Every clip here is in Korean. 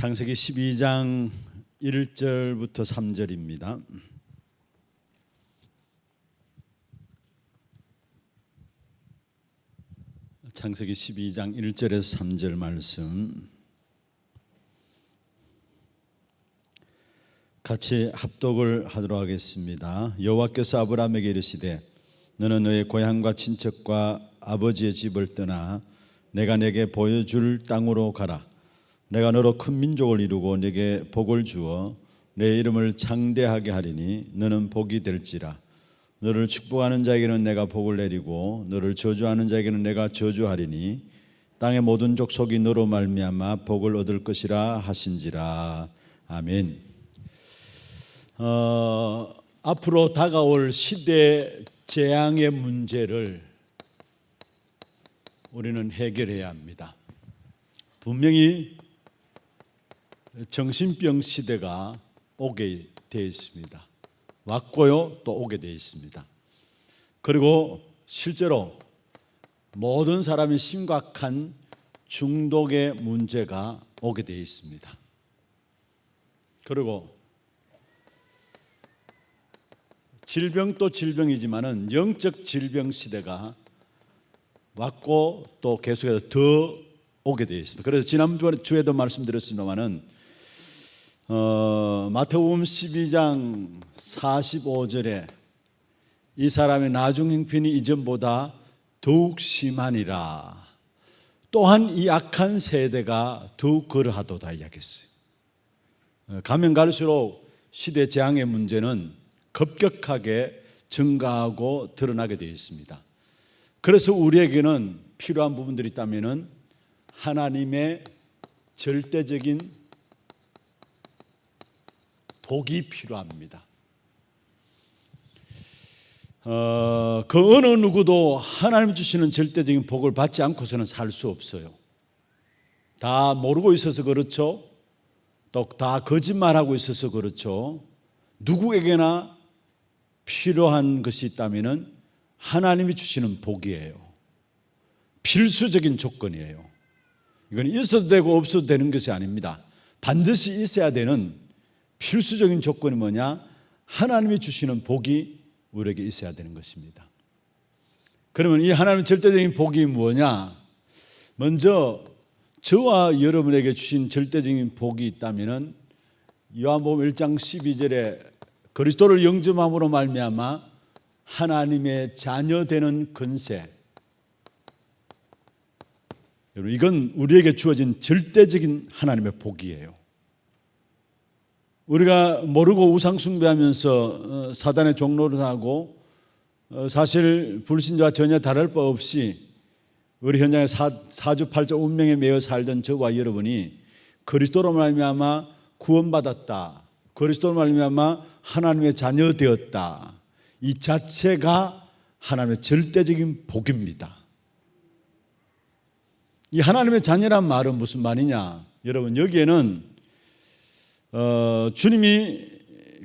창세기 12장 1절부터 3절입니다. 창세기 12장 1절에서 3절 말씀 같이 합독을 하도록 하겠습니다. 여호와께서 아브라함에게 이르시되 너는 너의 고향과 친척과 아버지의 집을 떠나 내가 내게 보여줄 땅으로 가라. 내가 너로 큰 민족을 이루고 내게 복을 주어 내 이름을 창대하게 하리니 너는 복이 될지라. 너를 축복하는 자에게는 내가 복을 내리고 너를 저주하는 자에게는 내가 저주하리니 땅의 모든 족속이 너로 말미암아 복을 얻을 것이라 하신지라. 아멘. 앞으로 다가올 시대 재앙의 문제를 우리는 해결해야 합니다. 분명히 정신병 시대가 오게 되어 있습니다. 왔고요, 또 오게 되어 있습니다. 그리고 실제로 모든 사람이 심각한 중독의 문제가 오게 되어 있습니다. 그리고 질병도 질병이지만은 영적 질병 시대가 왔고 또 계속해서 더 오게 되어 있습니다. 그래서 지난주에도 말씀드렸습니다만은 마태복음 12장 45절에 이 사람의 나중 형편이 이전보다 더욱 심하니라. 또한 이 악한 세대가 더욱 그러하도다 이야기했어요. 가면 갈수록 시대 재앙의 문제는 급격하게 증가하고 드러나게 되어 있습니다. 그래서 우리에게는 필요한 부분들이 있다면은 하나님의 절대적인 복이 필요합니다. 그 어느 누구도 하나님 주시는 절대적인 복을 받지 않고서는 살 수 없어요. 다 모르고 있어서 그렇죠. 또 다 거짓말하고 있어서 그렇죠. 누구에게나 필요한 것이 있다면은 하나님이 주시는 복이에요. 필수적인 조건이에요. 이건 있어도 되고 없어도 되는 것이 아닙니다. 반드시 있어야 되는 필수적인 조건이 뭐냐? 하나님이 주시는 복이 우리에게 있어야 되는 것입니다. 그러면 이 하나님의 절대적인 복이 뭐냐? 먼저 저와 여러분에게 주신 절대적인 복이 있다면 요한복음 1장 12절에 그리스도를 영접함으로 말미암아 하나님의 자녀 되는 권세. 여러분, 이건 우리에게 주어진 절대적인 하나님의 복이에요. 우리가 모르고 우상 숭배하면서 사단의 종로를 하고 사실 불신자와 전혀 다를 바 없이 우리 현장에 사주팔자 운명에 매여 살던 저와 여러분이 그리스도로 말미암아 구원받았다. 그리스도로 말미암아 하나님의 자녀 되었다. 이 자체가 하나님의 절대적인 복입니다. 이 하나님의 자녀란 말은 무슨 말이냐? 여러분, 여기에는 주님이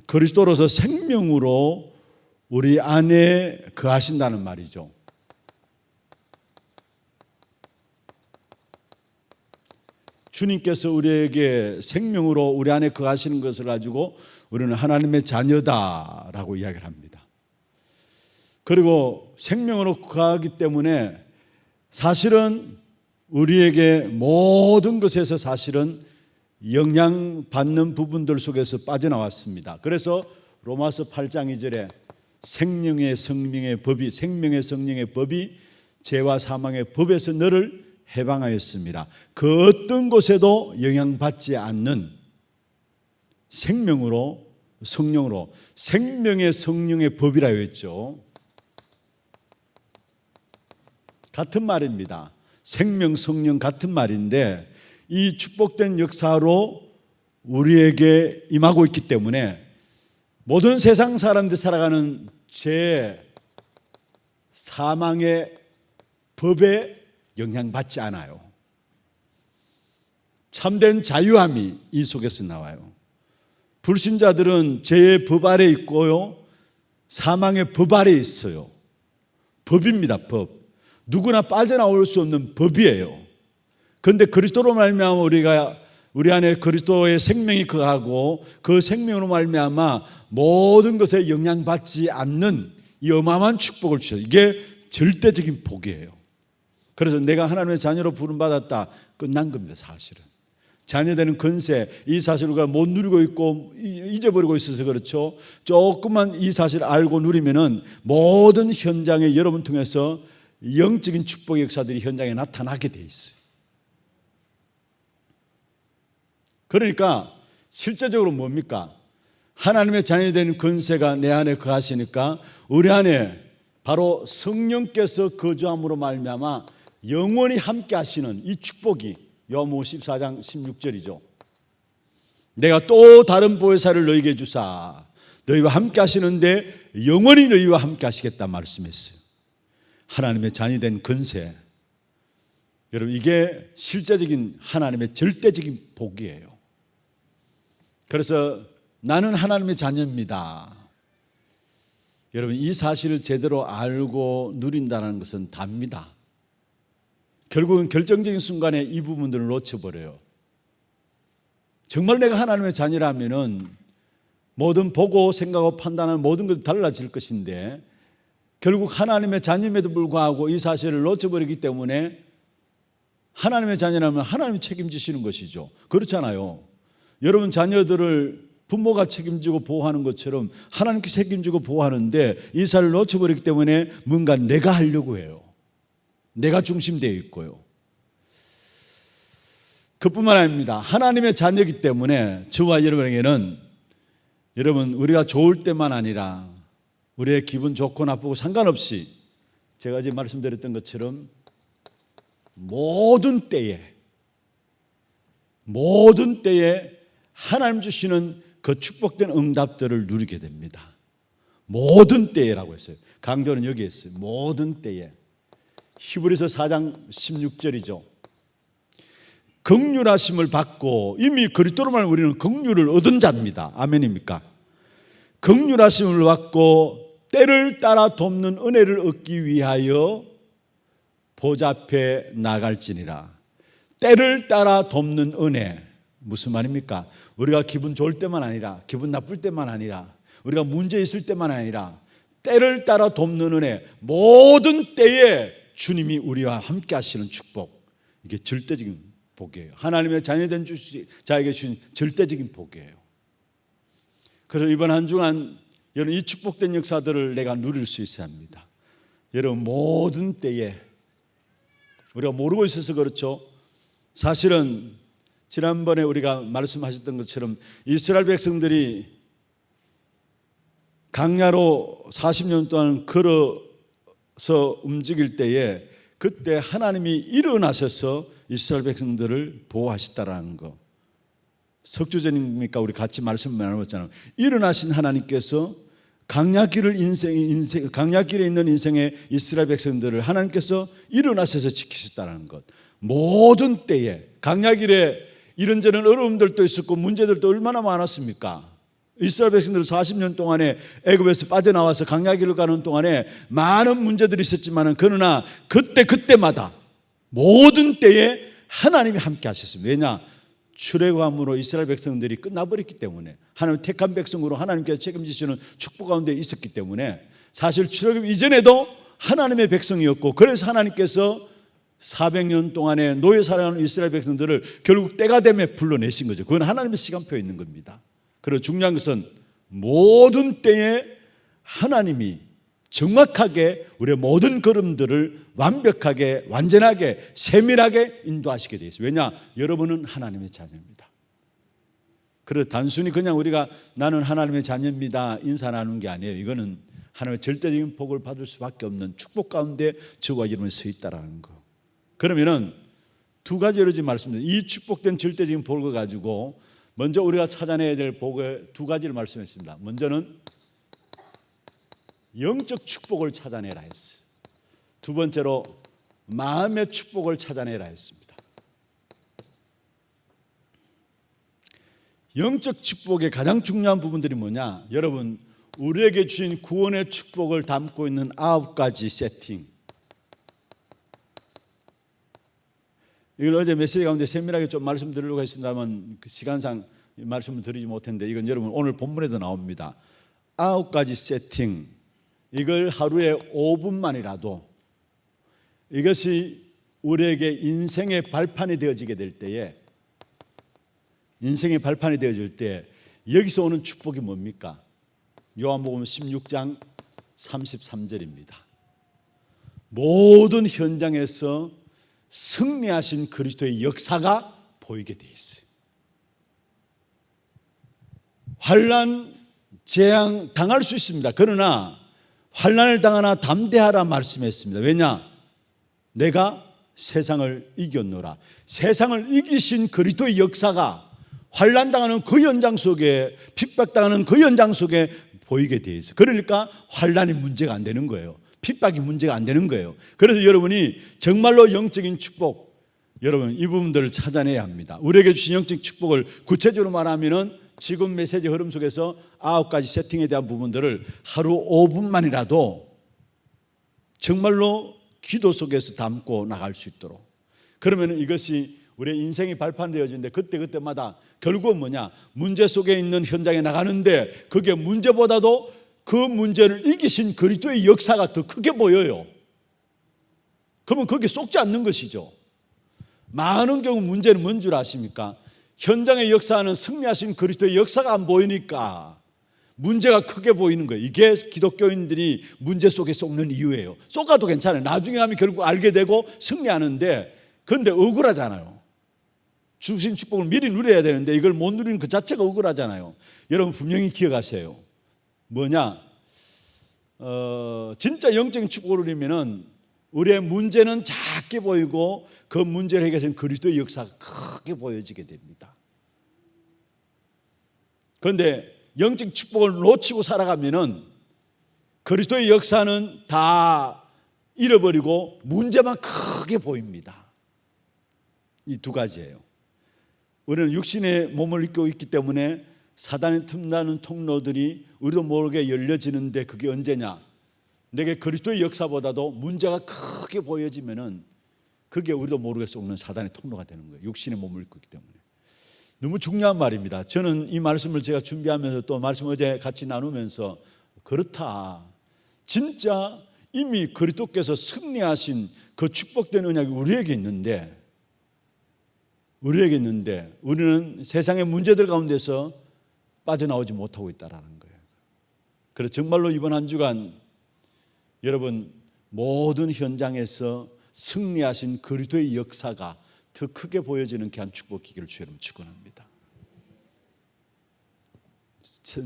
그리스도로서 생명으로 우리 안에 거하신다는 말이죠. 주님께서 우리에게 생명으로 우리 안에 거하시는 것을 가지고 우리는 하나님의 자녀다라고 이야기를 합니다. 그리고 생명으로 거하기 때문에 사실은 우리에게 모든 것에서 사실은 영향받는 부분들 속에서 빠져나왔습니다. 그래서 로마서 8장 2절에 생명의 성령의 법이 죄와 사망의 법에서 너를 해방하였습니다. 그 어떤 곳에도 영향받지 않는 생명으로 성령으로 생명의 성령의 법이라 했죠. 같은 말입니다. 생명 성령 같은 말인데 이 축복된 역사로 우리에게 임하고 있기 때문에 모든 세상 사람들이 살아가는 죄, 사망의 법에 영향받지 않아요. 참된 자유함이 이 속에서 나와요. 불신자들은 죄의 법 아래 있고요, 사망의 법 아래 있어요. 법입니다, 법. 누구나 빠져나올 수 없는 법이에요. 그런데 그리스도로 말미암아 우리가 우리 안에 그리스도의 생명이 거하고 그 생명으로 말미암아 모든 것에 영향받지 않는 이 어마어마한 축복을 주셔요. 이게 절대적인 복이에요. 그래서 내가 하나님의 자녀로 부름받았다, 끝난 겁니다. 사실은 자녀되는 권세, 이 사실을 우리가 못 누리고 있고 잊어버리고 있어서 그렇죠. 조금만 이 사실을 알고 누리면은 모든 현장에 여러분 통해서 영적인 축복의 역사들이 현장에 나타나게 돼 있어요. 그러니까 실제적으로 뭡니까? 하나님의 자녀이 되는 권세가 내 안에 거하시니까 우리 안에 바로 성령께서 거주함으로 말미암아 영원히 함께 하시는 이 축복이 요한복음 14장 16절이죠. 내가 또 다른 보혜사를 너희에게 주사 너희와 함께 하시는데 영원히 너희와 함께 하시겠다 말씀했어요. 하나님의 자녀이 된 권세, 여러분 이게 실제적인 하나님의 절대적인 복이에요. 그래서 나는 하나님의 자녀입니다. 여러분 이 사실을 제대로 알고 누린다는 것은 답니다. 결국은 결정적인 순간에 이 부분들을 놓쳐버려요. 정말 내가 하나님의 자녀라면은 모든 보고 생각하고 판단하는 모든 것이 달라질 것인데 결국 하나님의 자녀임에도 불구하고 이 사실을 놓쳐버리기 때문에 하나님의 자녀라면 하나님이 책임지시는 것이죠. 그렇잖아요. 여러분 자녀들을 부모가 책임지고 보호하는 것처럼 하나님께 책임지고 보호하는데 이 사실을 놓쳐버리기 때문에 뭔가 내가 하려고 해요. 내가 중심되어 있고요. 그뿐만 아닙니다. 하나님의 자녀이기 때문에 저와 여러분에게는 여러분 우리가 좋을 때만 아니라 우리의 기분 좋고 나쁘고 상관없이 제가 지금 말씀드렸던 것처럼 모든 때에 하나님 주시는 그 축복된 응답들을 누리게 됩니다. 모든 때에라고 했어요. 강조는 여기에 있어요. 모든 때에. 히브리서 4장 16절이죠. 긍휼하심을 받고 이미 그리스도로 말하면 우리는 긍휼을 얻은 자입니다. 아멘입니까? 긍휼하심을 받고 때를 따라 돕는 은혜를 얻기 위하여 보좌 앞에 나갈지니라. 때를 따라 돕는 은혜 무슨 말입니까? 우리가 기분 좋을 때만 아니라 기분 나쁠 때만 아니라 우리가 문제 있을 때만 아니라 때를 따라 돕는 은혜, 모든 때에 주님이 우리와 함께 하시는 축복, 이게 절대적인 복이에요. 하나님의 자녀된 자에게 주신 절대적인 복이에요. 그래서 이번 한 주간 여러분 이 축복된 역사들을 내가 누릴 수 있어야 합니다. 여러분 모든 때에 우리가 모르고 있어서 그렇죠. 사실은 지난번에 우리가 말씀하셨던 것처럼 이스라엘 백성들이 강야로 40년 동안 걸어서 움직일 때에 그때 하나님이 일어나셔서 이스라엘 백성들을 보호하시다라는 거. 석주전입니까? 우리 같이 말씀 나눴잖아요. 일어나신 하나님께서 강야길에 있는 인생의 이스라엘 백성들을 하나님께서 일어나셔서 지키셨다는 것. 모든 때에 강야길에 이런저런 어려움들도 있었고 문제들도 얼마나 많았습니까? 이스라엘 백성들은 40년 동안에 애굽에서 빠져나와서 강야길을 가는 동안에 많은 문제들이 있었지만 그러나 그때마다 모든 때에 하나님이 함께 하셨습니다. 왜냐? 출애굽함으로 이스라엘 백성들이 끝나버렸기 때문에 하나님 택한 백성으로 하나님께서 책임지시는 축복 가운데 있었기 때문에 사실 출애굽 이전에도 하나님의 백성이었고 그래서 하나님께서 400년 동안에 노예 살아가는 이스라엘 백성들을 결국 때가 되면 불러내신 거죠. 그건 하나님의 시간표에 있는 겁니다. 그리고 중요한 것은 모든 때에 하나님이 정확하게 우리의 모든 걸음들을 완벽하게 완전하게 세밀하게 인도하시게 되어 있어요. 왜냐? 여러분은 하나님의 자녀입니다. 그래서 단순히 그냥 우리가 나는 하나님의 자녀입니다 인사 나누는 게 아니에요. 이거는 하나님의 절대적인 복을 받을 수밖에 없는 축복 가운데 저와 여러분이 서 있다라는 거. 그러면은 두 가지로 지금 말씀드립니다. 이 축복된 절대적인 복을 가지고 먼저 우리가 찾아내야 될 복의 두 가지를 말씀했습니다. 먼저는 영적 축복을 찾아내라 했어요. 두 번째로 마음의 축복을 찾아내라 했습니다. 영적 축복의 가장 중요한 부분들이 뭐냐? 여러분 우리에게 주신 구원의 축복을 담고 있는 9가지 세팅. 이걸 어제 메시지 가운데 세밀하게 좀 말씀드리려고 했습니다만 그 시간상 말씀을 드리지 못했는데 이건 여러분 오늘 본문에도 나옵니다. 9가지 세팅, 이걸 하루에 5분만이라도 이것이 우리에게 인생의 발판이 되어지게 될 때에, 인생의 발판이 되어질 때 여기서 오는 축복이 뭡니까? 요한복음 16장 33절입니다. 모든 현장에서 승리하신 그리스도의 역사가 보이게 돼 있어요. 환난, 재앙 당할 수 있습니다. 그러나 환난을 당하나 담대하라 말씀했습니다. 왜냐? 내가 세상을 이겼노라. 세상을 이기신 그리스도의 역사가 환난 당하는 그 현장 속에, 핍박당하는 그 현장 속에 보이게 돼 있어요. 그러니까 환난이 문제가 안 되는 거예요. 핍박이 문제가 안 되는 거예요. 그래서 여러분이 정말로 영적인 축복, 여러분 이 부분들을 찾아내야 합니다. 우리에게 주신 영적 축복을 구체적으로 말하면은 지금 메시지 흐름 속에서 9가지 세팅에 대한 부분들을 하루 5분만이라도 정말로 기도 속에서 담고 나갈 수 있도록, 그러면 이것이 우리의 인생이 발판되어지는데 그때마다 결국은 뭐냐? 문제 속에 있는 현장에 나가는데 그게 문제보다도 그 문제를 이기신 그리스도의 역사가 더 크게 보여요. 그러면 거기에 속지 않는 것이죠. 많은 경우 문제는 뭔 줄 아십니까? 현장의 역사는 승리하신 그리스도의 역사가 안 보이니까 문제가 크게 보이는 거예요. 이게 기독교인들이 문제 속에 속는 이유예요. 속아도 괜찮아요. 나중에 하면 결국 알게 되고 승리하는데, 그런데 억울하잖아요. 주신 축복을 미리 누려야 되는데 이걸 못 누리는 그 자체가 억울하잖아요. 여러분 분명히 기억하세요. 뭐냐? 진짜 영적인 축복을 누리면은 우리의 문제는 작게 보이고 그 문제를 해결하신 그리스도의 역사가 크게 보여지게 됩니다. 그런데 영적 축복을 놓치고 살아가면은 그리스도의 역사는 다 잃어버리고 문제만 크게 보입니다. 이 두 가지예요. 우리는 육신의 몸을 입고 있기 때문에 사단의 틈나는 통로들이 우리도 모르게 열려지는데 그게 언제냐? 내게 그리스도의 역사보다도 문제가 크게 보여지면은 그게 우리도 모르게 속는 사단의 통로가 되는 거예요. 육신의 몸을 입고 있기 때문에. 너무 중요한 말입니다. 저는 이 말씀을 제가 준비하면서 또 말씀 어제 같이 나누면서 그렇다. 진짜 이미 그리스도께서 승리하신 그 축복된 언약이 우리에게 있는데 우리는 세상의 문제들 가운데서 빠져나오지 못하고 있다는 거예요. 그래서 정말로 이번 한 주간 여러분 모든 현장에서 승리하신 그리스도의 역사가 더 크게 보여지는 귀한 축복 기기를 주여 축원합니다.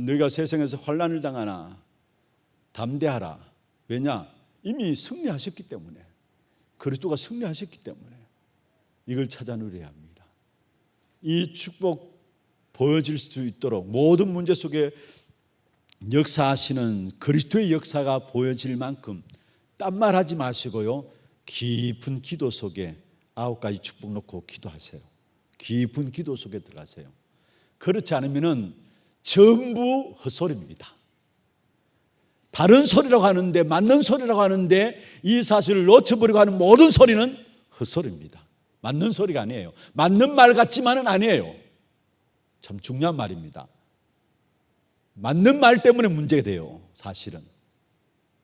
너희가 세상에서 환난을 당하나 담대하라. 왜냐? 이미 승리하셨기 때문에, 그리스도가 승리하셨기 때문에 이걸 찾아 누려야 합니다. 이 축복 보여질 수 있도록 모든 문제 속에 역사하시는 그리스도의 역사가 보여질 만큼 딴말하지 마시고요, 깊은 기도 속에 9가지 축복 놓고 기도하세요. 깊은 기도 속에 들어가세요. 그렇지 않으면 전부 헛소리입니다. 바른 소리라고 하는데, 맞는 소리라고 하는데 이 사실을 놓쳐버리고 하는 모든 소리는 헛소리입니다. 맞는 소리가 아니에요. 맞는 말 같지만은 아니에요. 참 중요한 말입니다. 맞는 말 때문에 문제가 돼요, 사실은.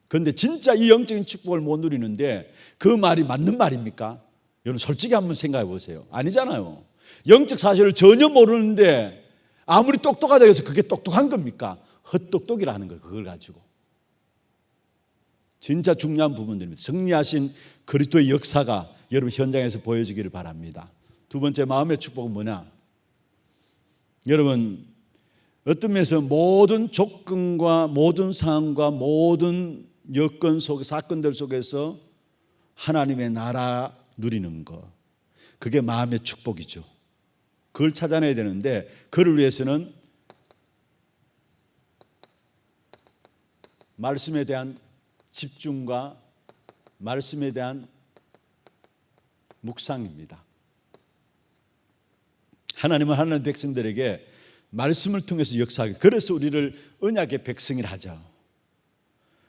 그런데 진짜 이 영적인 축복을 못 누리는데 그 말이 맞는 말입니까? 여러분 솔직히 한번 생각해 보세요. 아니잖아요. 영적 사실을 전혀 모르는데 아무리 똑똑하다고 해서 그게 똑똑한 겁니까? 헛똑똑이라는 거예요, 그걸 가지고. 진짜 중요한 부분들입니다. 승리하신 그리스도의 역사가 여러분 현장에서 보여지기를 바랍니다. 두 번째 마음의 축복은 뭐냐? 여러분 어떤 면에서 모든 조건과 모든 상황과 모든 여건 속 사건들 속에서 하나님의 나라 누리는 것, 그게 마음의 축복이죠. 그걸 찾아내야 되는데 그를 위해서는 말씀에 대한 집중과 말씀에 대한 묵상입니다. 하나님은 하나님 백성들에게 말씀을 통해서 역사하기, 그래서 우리를 언약의 백성이라 하죠.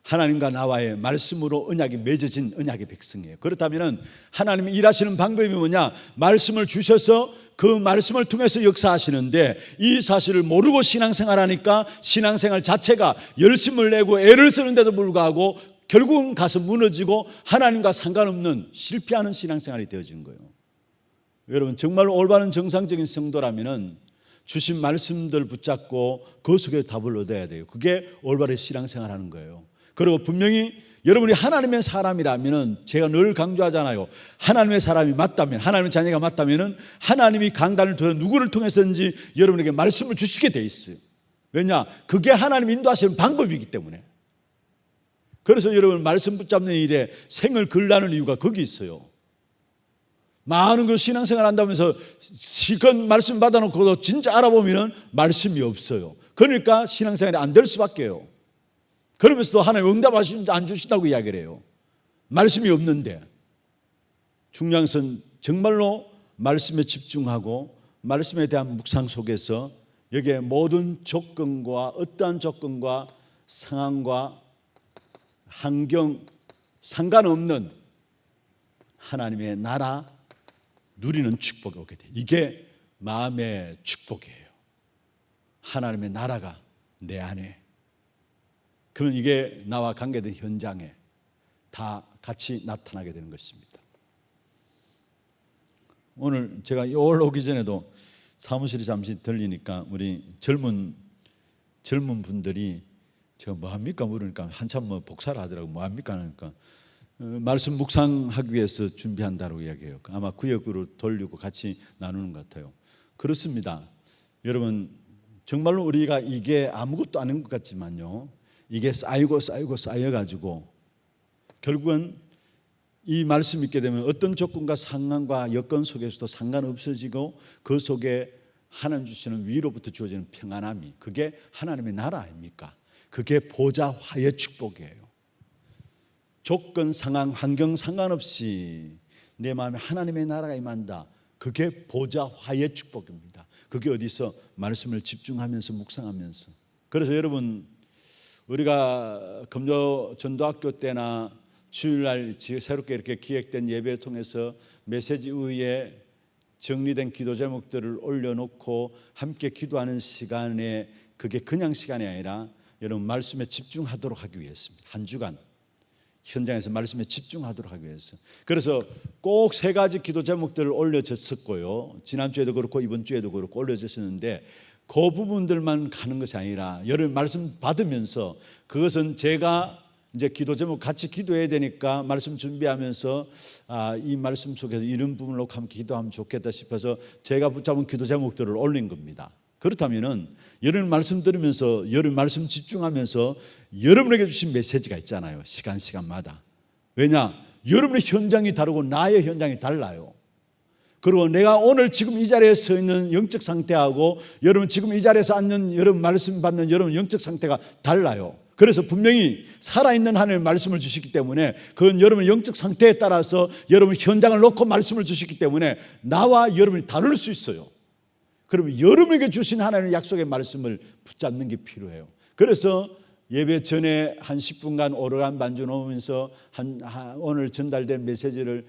하나님과 나와의 말씀으로 언약이 맺어진 언약의 백성이에요. 그렇다면 하나님이 일하시는 방법이 뭐냐? 말씀을 주셔서 그 말씀을 통해서 역사하시는데, 이 사실을 모르고 신앙생활하니까 신앙생활 자체가 열심을 내고 애를 쓰는데도 불구하고 결국은 가서 무너지고 하나님과 상관없는 실패하는 신앙생활이 되어지는 거예요. 여러분, 정말로 올바른 정상적인 성도라면 주신 말씀들 붙잡고 그 속에 답을 얻어야 돼요. 그게 올바른 신앙생활하는 거예요. 그리고 분명히 여러분이 하나님의 사람이라면, 제가 늘 강조하잖아요. 하나님의 사람이 맞다면, 하나님의 자녀가 맞다면 하나님이 강단을 통해 누구를 통해서든지 여러분에게 말씀을 주시게 돼 있어요. 왜냐? 그게 하나님 인도하시는 방법이기 때문에. 그래서 여러분, 말씀 붙잡는 일에 생을 걸라는 이유가 거기 있어요. 많은 그 신앙생활 한다면서 실컷 말씀 받아놓고도 진짜 알아보면 말씀이 없어요. 그러니까 신앙생활이 안 될 수밖에요. 그러면서도 하나님 응답 안 주신다고 이야기를 해요. 말씀이 없는데. 중요한 것은 정말로 말씀에 집중하고 말씀에 대한 묵상 속에서 여기에 모든 조건과 어떠한 조건과 상황과 환경 상관없는 하나님의 나라 누리는 축복이 오게 돼요. 이게 마음의 축복이에요. 하나님의 나라가 내 안에. 그러면 이게 나와 관계된 현장에 다 같이 나타나게 되는 것입니다. 오늘 제가 올라오기 전에도 사무실에 잠시 들리니까 우리 젊은 분들이 저 뭐합니까 물으니까 한참 뭐 복사를 하더라고. 뭐합니까 하니까 말씀 묵상하기 위해서 준비한다고 이야기해요. 아마 구역으로 돌리고 같이 나누는 것 같아요. 그렇습니다. 여러분, 정말로 우리가 이게 아무것도 아닌 것 같지만요, 이게 쌓여가지고 결국은 이 말씀 있게 되면 어떤 조건과 상황과 여건 속에서도 상관없어지고 그 속에 하나님 주시는 위로부터 주어지는 평안함이, 그게 하나님의 나라 아닙니까? 그게 보좌 화의 축복이에요. 조건, 상황, 환경 상관없이 내 마음에 하나님의 나라가 임한다. 그게 보좌 화의 축복입니다. 그게 어디서? 말씀을 집중하면서 묵상하면서. 그래서 여러분, 우리가 금요 전도학교 때나 주일날 새롭게 이렇게 기획된 예배를 통해서 메시지 위에 정리된 기도 제목들을 올려놓고 함께 기도하는 시간에, 그게 그냥 시간이 아니라 여러분 말씀에 집중하도록 하기 위해서입니다. 한 주간 현장에서 말씀에 집중하도록 하기 위해서. 그래서 꼭 3가지 기도 제목들을 올려졌었고요. 지난주에도 그렇고 이번 주에도 그렇고 올려졌었는데, 그 부분들만 가는 것이 아니라 여러분 말씀 받으면서, 그것은 제가 이제 기도 제목 같이 기도해야 되니까 말씀 준비하면서 이 말씀 속에서 이런 부분으로 함께 기도하면 좋겠다 싶어서 제가 붙잡은 기도 제목들을 올린 겁니다. 그렇다면은 여러분 말씀 들으면서, 여러분 말씀 집중하면서 여러분에게 주신 메시지가 있잖아요. 시간마다. 왜냐? 여러분의 현장이 다르고 나의 현장이 달라요. 그리고 내가 오늘 지금 이 자리에 서 있는 영적 상태하고 여러분 지금 이 자리에서 앉는 여러분 말씀 받는 여러분 영적 상태가 달라요. 그래서 분명히 살아있는 하나님의 말씀을 주시기 때문에 그건 여러분의 영적 상태에 따라서 여러분 현장을 놓고 말씀을 주시기 때문에 나와 여러분이 다를 수 있어요. 그러면 여러분에게 주신 하나님의 약속의 말씀을 붙잡는 게 필요해요. 그래서 예배 전에 한 10분간 오르간 반주 놓으면서 오늘 전달된 메시지를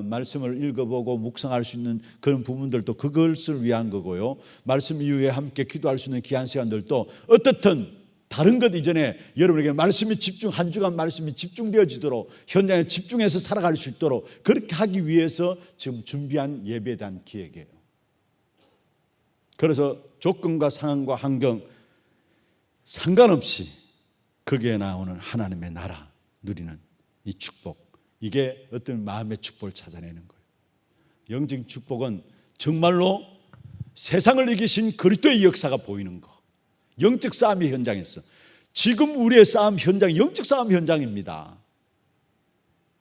말씀을 읽어보고 묵상할 수 있는 그런 부분들도 그것을 위한 거고요. 말씀 이후에 함께 기도할 수 있는 귀한 시간들도 어떻든 다른 것 이전에 여러분에게 말씀이 한 주간 말씀이 집중되어지도록, 현장에 집중해서 살아갈 수 있도록 그렇게 하기 위해서 지금 준비한 예배에 대한 기획이에요. 그래서 조건과 상황과 환경 상관없이 거기에 나오는 하나님의 나라 누리는 이 축복, 이게 어떤 마음의 축복을 찾아내는 거예요. 영적인 축복은 정말로 세상을 이기신 그리스도의 역사가 보이는 거. 영적 싸움의 현장에서 지금 우리의 싸움 현장이 영적 싸움 현장입니다.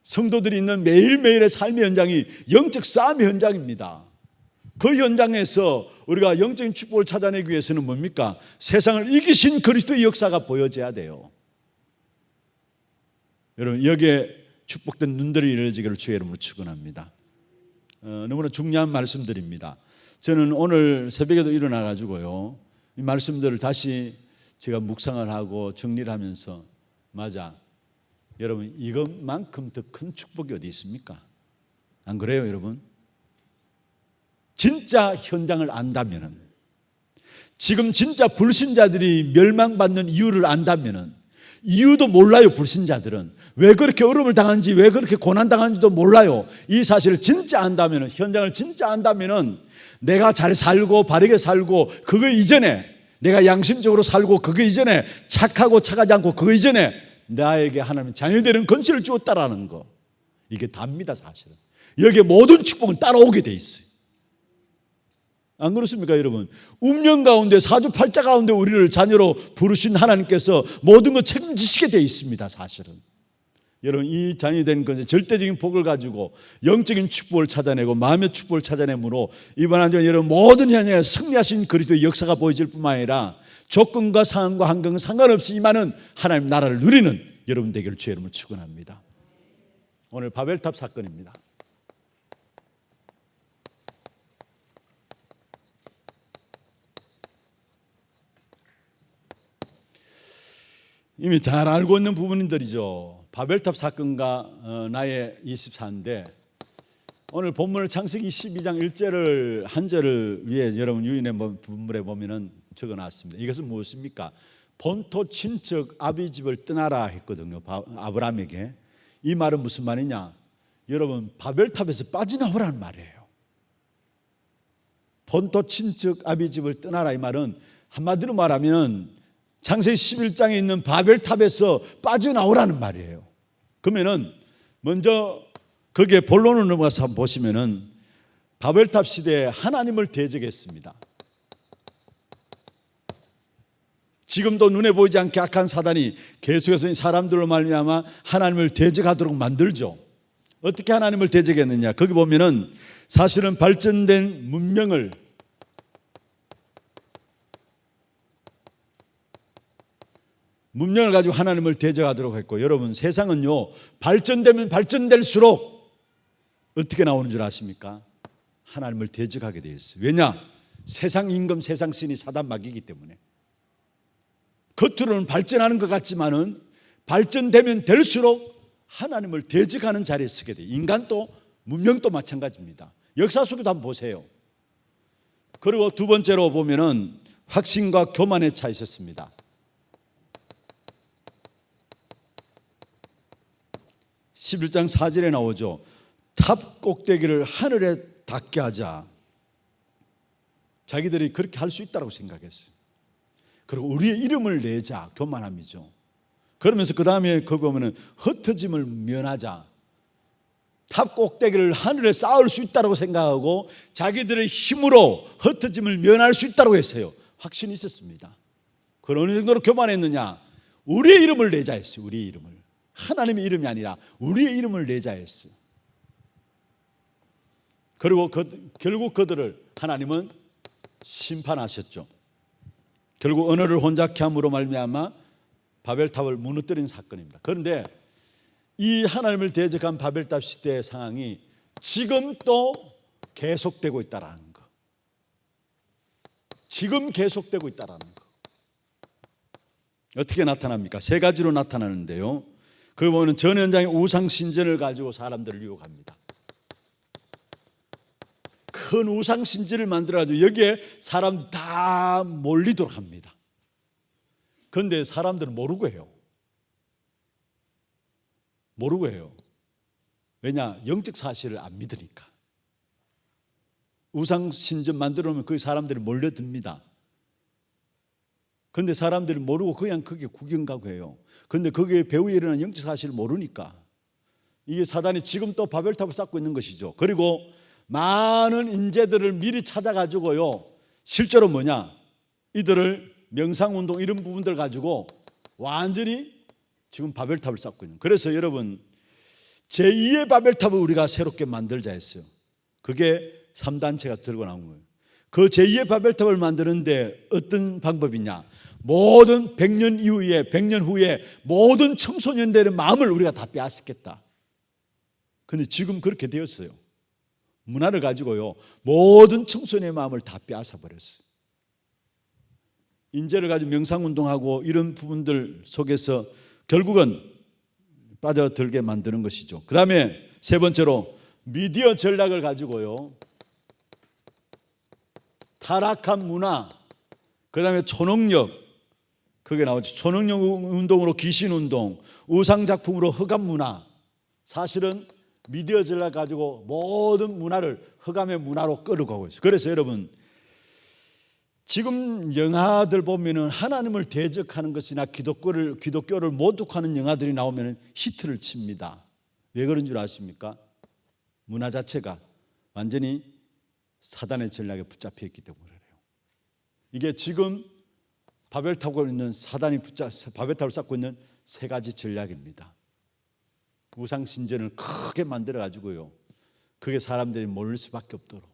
성도들이 있는 매일매일의 삶의 현장이 영적 싸움의 현장입니다. 그 현장에서 우리가 영적인 축복을 찾아내기 위해서는 뭡니까? 세상을 이기신 그리스도의 역사가 보여져야 돼요. 여러분, 여기에 축복된 눈들이 열려지기를 주의 이름으로 축원합니다. 너무나 중요한 말씀들입니다. 저는 오늘 새벽에도 일어나가지고요, 이 말씀들을 다시 제가 묵상을 하고 정리를 하면서, 맞아, 여러분, 이것만큼 더 큰 축복이 어디 있습니까? 안 그래요, 여러분? 진짜 현장을 안다면은, 지금 진짜 불신자들이 멸망받는 이유를 안다면은, 이유도 몰라요. 불신자들은 왜 그렇게 어려움을 당하는지, 왜 그렇게 고난 당하는지도 몰라요. 이 사실을 진짜 안다면은, 현장을 진짜 안다면은, 내가 잘 살고 바르게 살고 그거 이전에, 내가 양심적으로 살고 그거 이전에, 착하고 착하지 않고 그거 이전에 나에게 하나님 자녀되는 건실을 주었다라는 거, 이게 답니다. 사실은 여기에 모든 축복은 따라오게 돼 있어요. 안 그렇습니까, 여러분? 운명 가운데, 사주팔자 가운데 우리를 자녀로 부르신 하나님께서 모든 걸 책임지시게 돼 있습니다. 사실은 여러분, 이 자녀이 된 것은 절대적인 복을 가지고 영적인 축복을 찾아내고 마음의 축복을 찾아내므로 이번 한 주간 여러분 모든 현장에 승리하신 그리스도의 역사가 보여질 뿐만 아니라 조건과 상황과 환경 상관없이 임하는 하나님 나라를 누리는 여러분 되기를 주의 이름으로 축원합니다. 오늘 바벨탑 사건입니다. 이미 잘 알고 있는 부분들이죠. 바벨탑 사건과 나의 24인데, 오늘 본문을 창세기 12장 1절을 한 절을 위해 여러분 유인의 본문에 보면은 적어놨습니다. 이것은 무엇입니까? 본토 친척 아비 집을 떠나라 했거든요. 아브라함에게. 이 말은 무슨 말이냐? 여러분, 바벨탑에서 빠져나오라는 말이에요. 본토 친척 아비 집을 떠나라, 이 말은 한마디로 말하면 창세기 11장에 있는 바벨탑에서 빠져나오라는 말이에요. 그러면은 먼저 거기에 본론을 넘어가서 한번 보시면은 바벨탑 시대에 하나님을 대적했습니다. 지금도 눈에 보이지 않게 악한 사단이 계속해서 사람들로 말미암아 하나님을 대적하도록 만들죠. 어떻게 하나님을 대적했느냐? 거기 보면은 사실은 발전된 문명을 가지고 하나님을 대적하도록 했고, 여러분 세상은요 발전되면 발전될수록 어떻게 나오는 줄 아십니까? 하나님을 대적하게 되어 있어요. 왜냐? 세상 임금, 세상 신이 사단 마귀이기 때문에. 겉으로는 발전하는 것 같지만은 발전되면 될수록 하나님을 대적하는 자리에 서게 돼요. 인간도 문명도 마찬가지입니다. 역사 속에도 한번 보세요. 그리고 두 번째로 보면은 확신과 교만의 차 있었습니다. 11장 4절에 나오죠. 탑 꼭대기를 하늘에 닿게 하자. 자기들이 그렇게 할 수 있다고 생각했어요. 그리고 우리의 이름을 내자. 교만함이죠. 그러면서 그 다음에 거기 보면은 흩어짐을 면하자. 탑 꼭대기를 하늘에 쌓을 수 있다고 생각하고 자기들의 힘으로 흩어짐을 면할 수 있다고 했어요. 확신이 있었습니다. 그걸 어느 정도로 교만했느냐? 우리의 이름을 내자 했어요. 우리의 이름을. 하나님의 이름이 아니라 우리의 이름을 내자 했어요. 그리고 결국 그들을 하나님은 심판하셨죠. 결국 언어를 혼잡케 함으로 말미암아 바벨탑을 무너뜨린 사건입니다. 그런데 이 하나님을 대적한 바벨탑 시대의 상황이 지금 또 계속되고 있다는 거. 지금 계속되고 있다는 거. 어떻게 나타납니까? 세 가지로 나타나는데요. 그 보면 전 현장의 우상 신전을 가지고 사람들을 유혹합니다. 큰 우상 신전을 만들어가지고 여기에 사람 다 몰리도록 합니다. 그런데 사람들은 모르고 해요. 모르고 해요. 왜냐? 영적 사실을 안 믿으니까. 우상 신전 만들어 놓으면 그 사람들이 몰려듭니다. 그런데 사람들이 모르고 그냥 거기에 구경 가고 해요. 그런데 거기에 배후에 일어난 영적 사실을 모르니까 이게 사단이 지금 또 바벨탑을 쌓고 있는 것이죠. 그리고 많은 인재들을 미리 찾아가지고요, 실제로 뭐냐? 이들을 명상운동 이런 부분들 가지고 완전히 지금 바벨탑을 쌓고 있는. 그래서 여러분 제2의 바벨탑을 우리가 새롭게 만들자 했어요. 그게 3단체가 들고 나온 거예요. 그 제2의 바벨탑을 만드는데 어떤 방법이냐? 모든 100년 이후에 100년 후에 모든 청소년들의 마음을 우리가 다 빼앗겠다. 그런데 지금 그렇게 되었어요. 문화를 가지고요 모든 청소년의 마음을 다 빼앗아 버렸어요. 인재를 가지고 명상운동하고 이런 부분들 속에서 결국은 빠져들게 만드는 것이죠. 그 다음에 세 번째로 미디어 전략을 가지고요, 타락한 문화, 그 다음에 초능력, 그게 나오죠. 초능력 운동으로 귀신운동, 우상작품으로 흑암문화. 사실은 미디어 전략 가지고 모든 문화를 흑암의 문화로 끌고 가고 있어요. 그래서 여러분, 지금 영화들 보면은 하나님을 대적하는 것이나 기독교를 모독하는 영화들이 나오면 히트를 칩니다. 왜 그런 줄 아십니까? 문화 자체가 완전히 사단의 전략에 붙잡혀 있기 때문에 그래요. 이게 지금 바벨 타고 있는 바벨탑을 쌓고 있는 세 가지 전략입니다. 우상 신전을 크게 만들어 가지고요, 그게 사람들이 몰릴 수밖에 없도록,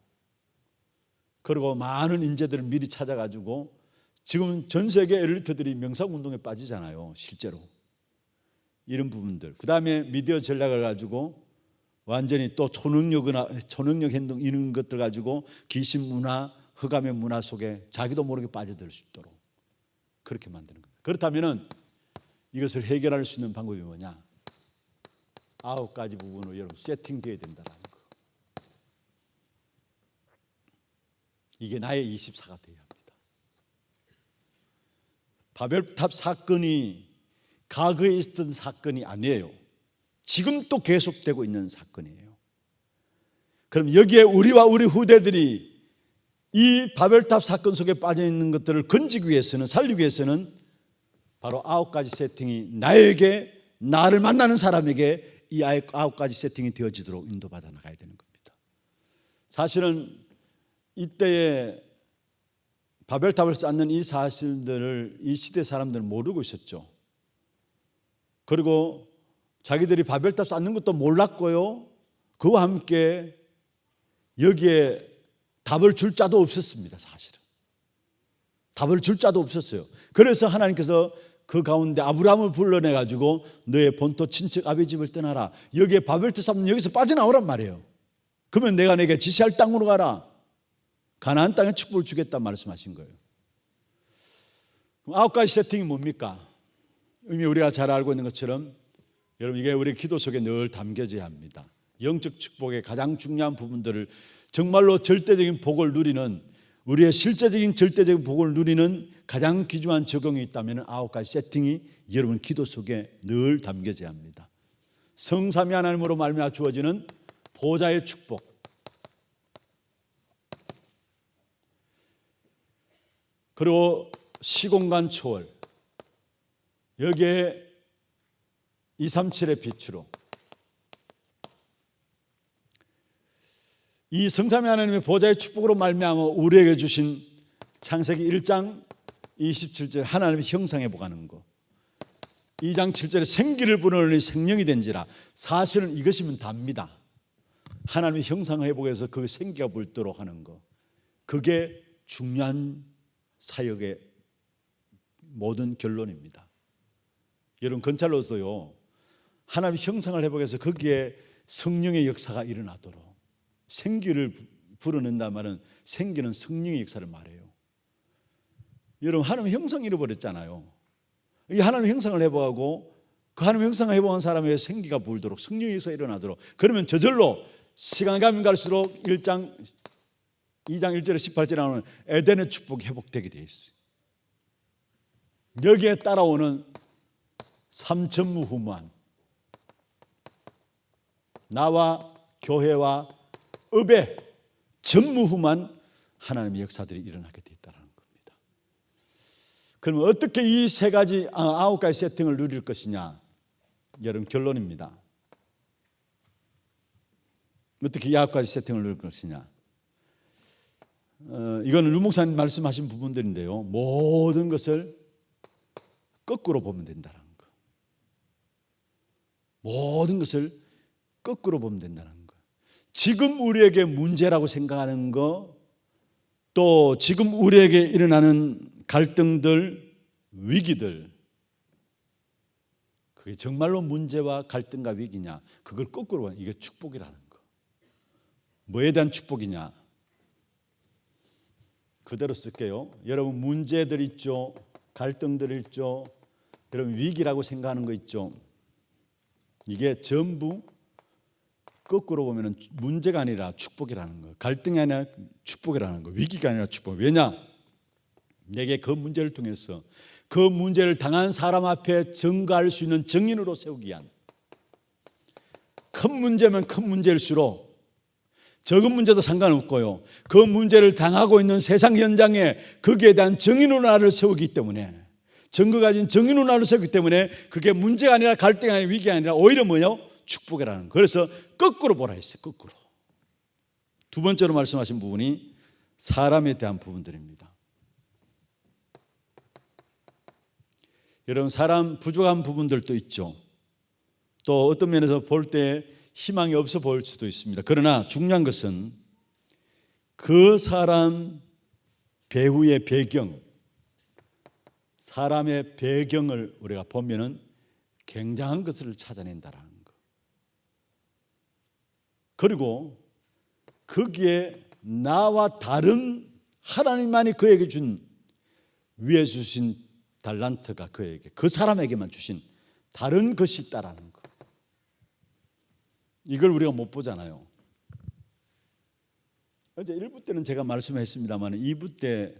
그리고 많은 인재들을 미리 찾아가지고, 지금 전 세계 엘리트들이 명상운동에 빠지잖아요, 실제로. 이런 부분들. 그 다음에 미디어 전략을 가지고 완전히 또 초능력 행동 이런 것들 가지고 귀신 문화, 흑암의 문화 속에 자기도 모르게 빠져들 수 있도록 그렇게 만드는 겁니다. 그렇다면 이것을 해결할 수 있는 방법이 뭐냐? 9가지 부분으로 여러분 세팅되어야 된다는 거. 이게 나의 24가 되어야 합니다. 바벨탑 사건이 과거에 있었던 사건이 아니에요. 지금 또 계속되고 있는 사건이에요. 그럼 여기에 우리와 우리 후대들이 이 바벨탑 사건 속에 빠져 있는 것들을 건지기 위해서는, 살리기 위해서는 바로 9가지 세팅이 나를 만나는 사람에게 이 9가지 세팅이 되어지도록 인도받아 나가야 되는 겁니다. 사실은 이때에 바벨탑을 쌓는 이 사실들을 이 시대 사람들은 모르고 있었죠. 그리고 자기들이 바벨탑 쌓는 것도 몰랐고요, 그와 함께 여기에 답을 줄 자도 없었습니다. 사실은 답을 줄 자도 없었어요. 그래서 하나님께서 그 가운데 아브라함을 불러내 가지고 너의 본토 친척 아비 집을 떠나라, 여기에 바벨탑 쌓는 여기서 빠져나오란 말이에요. 그러면 내가 내게 지시할 땅으로 가라, 가나안 땅에 축복을 주겠다 말씀하신 거예요. 그럼 9가지 세팅이 뭡니까? 이미 우리가 잘 알고 있는 것처럼 여러분, 이게 우리 기도 속에 늘 담겨져야 합니다. 영적 축복의 가장 중요한 부분들을 정말로 절대적인 복을 누리는, 우리의 실제적인 절대적인 복을 누리는 가장 귀중한 적용이 있다면 9가지 세팅이 여러분 기도 속에 늘 담겨져야 합니다. 성삼위 하나님으로 말미암아 주어지는 보좌의 축복, 그리고 시공간 초월, 여기에 237의 빛으로 이 성삼위 하나님의 보좌의 축복으로 말미암아 우리에게 주신 창세기 1장 27절 하나님의 형상에 보가는 거, 2장 7절에 생기를 불어넣으니 생명이 된지라. 사실은 이것이면 답니다. 하나님의 형상을 회복해서 그 생기가 불도록 하는 거, 그게 중요한 사역의 모든 결론입니다. 여러분, 건찰로서요, 하나님의 형상을 회복해서 거기에 성령의 역사가 일어나도록 생기를 불어넣는다 말은 생기는 성령의 역사를 말해요. 여러분, 하나님의 형상 잃어버렸잖아요. 이 하나님의 형상을 회복하고 그 하나님의 형상을 회복한 사람의 생기가 불도록, 성령의 역사가 일어나도록, 그러면 저절로 시간이 가면 갈수록 2장 1절에 18절에 나오는 에덴의 축복이 회복되게 되어 있어요. 여기에 따라오는 삼천무후무한 나와 교회와 업의 전무후무한 하나님의 역사들이 일어나게 되어 있다는 겁니다. 그러면 어떻게 이 9가지 세팅을 누릴 것이냐? 여러분, 결론입니다. 어떻게 이 9가지 세팅을 누릴 것이냐? 이거는 류 목사님 말씀하신 부분들인데요, 모든 것을 거꾸로 보면 된다는 거. 모든 것을 거꾸로 보면 된다는 거. 지금 우리에게 문제라고 생각하는 거, 또 지금 우리에게 일어나는 갈등들, 위기들, 그게 정말로 문제와 갈등과 위기냐? 그걸 거꾸로 보면 이게 축복이라는 거. 뭐에 대한 축복이냐? 그대로 쓸게요. 여러분, 문제들 있죠, 갈등들 있죠, 여러분 위기라고 생각하는 거 있죠. 이게 전부 거꾸로 보면 문제가 아니라 축복이라는 거, 갈등이 아니라 축복이라는 거, 위기가 아니라 축복. 왜냐? 내게 그 문제를 통해서 그 문제를 당한 사람 앞에 증거할 수 있는 증인으로 세우기 위한, 큰 문제면 큰 문제일수록 적은 문제도 상관없고요, 그 문제를 당하고 있는 세상 현장에 거기에 대한 증인으로 나를 세우기 때문에, 증거 가진 증인으로 나를 세우기 때문에 그게 문제가 아니라 갈등이 아니라 위기가 아니라 오히려 뭐요? 축복이라는 거. 그래서 거꾸로 보라 했어요. 거꾸로. 두 번째로 말씀하신 부분이 사람에 대한 부분들입니다. 여러분, 사람 부족한 부분들도 있죠. 또 어떤 면에서 볼 때 희망이 없어 보일 수도 있습니다. 그러나 중요한 것은 그 사람 배후의 배경, 사람의 배경을 우리가 보면은 굉장한 것을 찾아낸다라는 거. 그리고 거기에 나와 다른, 하나님만이 그에게 준, 위에 주신 달란트가 그에게, 그 사람에게만 주신 다른 것이 있다라는 거. 이걸 우리가 못 보잖아요. 어제 1부 때는 제가 말씀했습니다만 2부 때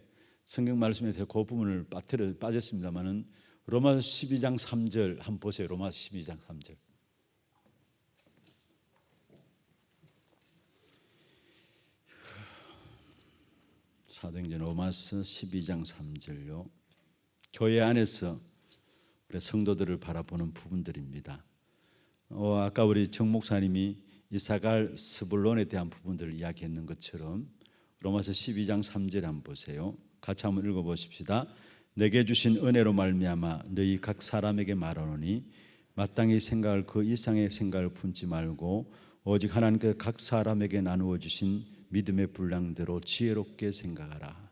성경 말씀에 대해서 그 부분을 빠졌습니다만 로마서 12장 3절 한번 보세요. 로마서 12장 3절. 사도행전 로마서 12장 3절요. 교회 안에서 우리 성도들을 바라보는 부분들입니다. 아까 우리 정 목사님이 이사갈 스불론에 대한 부분들을 이야기했는 것처럼 로마서 12장 3절에 한번 보세요. 같이 한번 읽어보십시다. 내게 주신 은혜로 말미암아 너희 각 사람에게 말하노니 마땅히 생각할 그 이상의 생각을 품지 말고 오직 하나님께 각 사람에게 나누어 주신 믿음의 분량대로 지혜롭게 생각하라.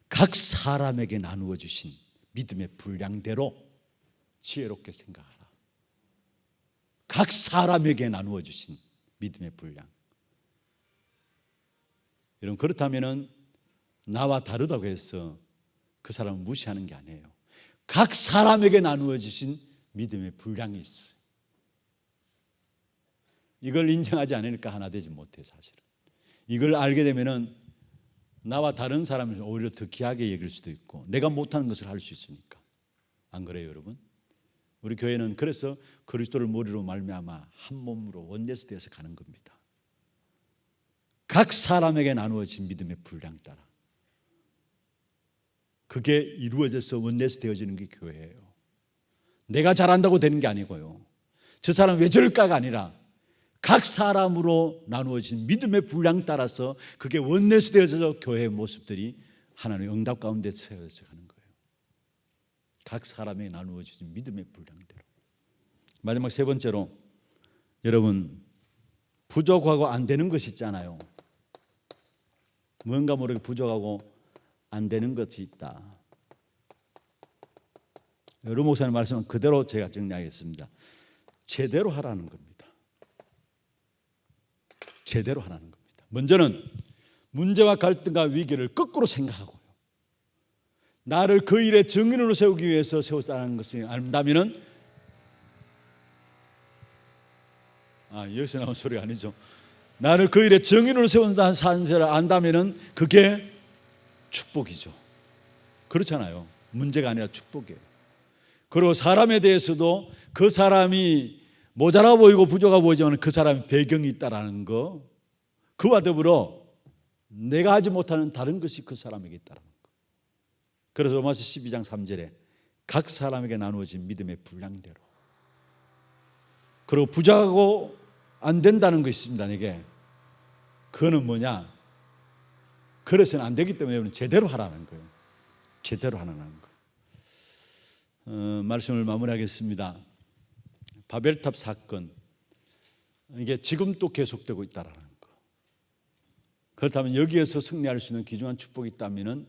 각 사람에게 나누어 주신 믿음의 분량대로 지혜롭게 생각하라. 각 사람에게 나누어 주신 믿음의 분량. 여러분, 그렇다면은 나와 다르다고 해서 그 사람을 무시하는 게 아니에요. 각 사람에게 나누어 주신 믿음의 분량이 있어요. 이걸 인정하지 않으니까 하나 되지 못해요, 사실은. 이걸 알게 되면은 나와 다른 사람을 오히려 더 귀하게 여길 수도 있고 내가 못하는 것을 할 수 있으니까. 안 그래요, 여러분? 우리 교회는 그래서 그리스도를 머리로 말미암아 한 몸으로 원내스 되어서 가는 겁니다. 각 사람에게 나누어진 믿음의 분량 따라 그게 이루어져서 원내스 되어지는 게 교회예요. 내가 잘한다고 되는 게 아니고요, 저 사람 왜 저럴까가 아니라 각 사람으로 나누어진 믿음의 분량 따라서 그게 원내스 되어져서 교회의 모습들이 하나님의 응답 가운데 세워져 가는 거예요. 각 사람에게 나누어진 믿음의 분량대로. 마지막 세 번째로, 여러분, 부족하고 안 되는 것이 있잖아요. 뭔가 모르게 부족하고 안 되는 것이 있다. 루 목사님 말씀은 그대로 제가 정리하겠습니다. 제대로 하라는 겁니다. 제대로 하라는 겁니다. 먼저는 문제와 갈등과 위기를 거꾸로 생각하고요, 나를 그 일의 증인으로 세우기 위해서 세웠다는 것을 안다면은, 여기서 나온 소리가 아니죠. 나를 그 일의 증인으로 세운다는 사실을 안다면은 그게 축복이죠. 그렇잖아요. 문제가 아니라 축복이에요. 그리고 사람에 대해서도 그 사람이 모자라 보이고 부족하 보이지만 그 사람의 배경이 있다라는 거, 그와 더불어 내가 하지 못하는 다른 것이 그 사람에게 있다라는 거. 그래서 로마서 12장 3절에 각 사람에게 나누어진 믿음의 분량대로. 그리고 부족하고 안 된다는 것이 있습니다. 내게 그거는 뭐냐? 그래서는 안 되기 때문에 제대로 하라는 거예요. 제대로 하라는 거. 말씀을 마무리하겠습니다. 바벨탑 사건, 이게 지금 또 계속되고 있다라는 거. 그렇다면 여기에서 승리할 수 있는 귀중한 축복이 있다면은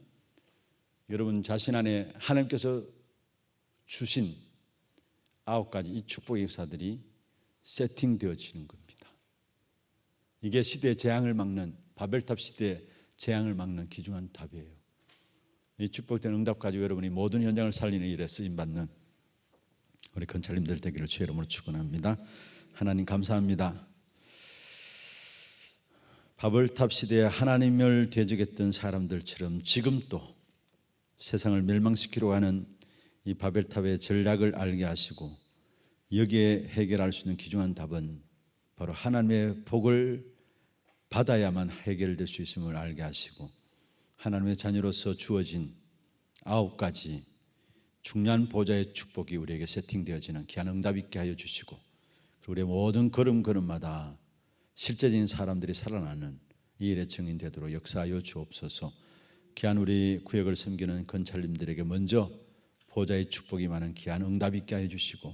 여러분 자신 안에 하나님께서 주신 9가지 이 축복의 역사들이 세팅되어지는 겁니다. 이게 시대의 재앙을 막는, 바벨탑 시대의 재앙을 막는 귀중한 답이에요. 이 축복된 응답 가지고 여러분이 모든 현장을 살리는 일에 쓰임받는 우리 건찰님들 되기를 주의 이름으로 축원합니다. 하나님 감사합니다. 바벨탑 시대에 하나님을 대적했던 사람들처럼 지금 또 세상을 멸망시키려고 하는 이 바벨탑의 전략을 알게 하시고 여기에 해결할 수 있는 귀중한 답은 바로 하나님의 복을 받아야만 해결될 수 있음을 알게 하시고 하나님의 자녀로서 주어진 9가지 중요한 보좌의 축복이 우리에게 세팅되어지는 귀한 응답 있게 하여 주시고 우리의 모든 걸음걸음마다 실제적인 사람들이 살아나는 이 일의 증인되도록 역사하여 주옵소서. 귀한 우리 구역을 섬기는 건찰님들에게 먼저 보좌의 축복이 많은 귀한 응답 있게 하여 주시고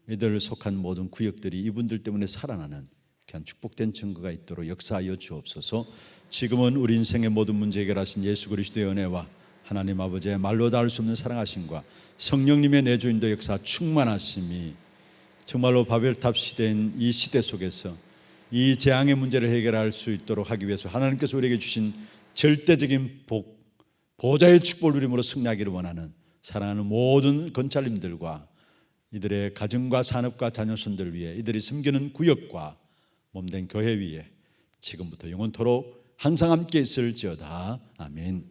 이들 속한 모든 구역들이 이분들 때문에 살아나는 귀한 축복된 증거가 있도록 역사하여 주옵소서. 지금은 우리 인생의 모든 문제 해결하신 예수 그리스도의 은혜와 하나님 아버지의 말로 닿을 수 없는 사랑하심과 성령님의 내주인도 역사 충만하심이 정말로 바벨탑 시대인 이 시대 속에서 이 재앙의 문제를 해결할 수 있도록 하기 위해서 하나님께서 우리에게 주신 절대적인 복, 보좌의 축복을 누림으로 승리하기를 원하는 사랑하는 모든 건찰님들과 이들의 가정과 산업과 자녀손들 위해 이들이 섬기는 구역과 몸된 교회 위에 지금부터 영원토록 항상 함께 있을지어다. 아멘.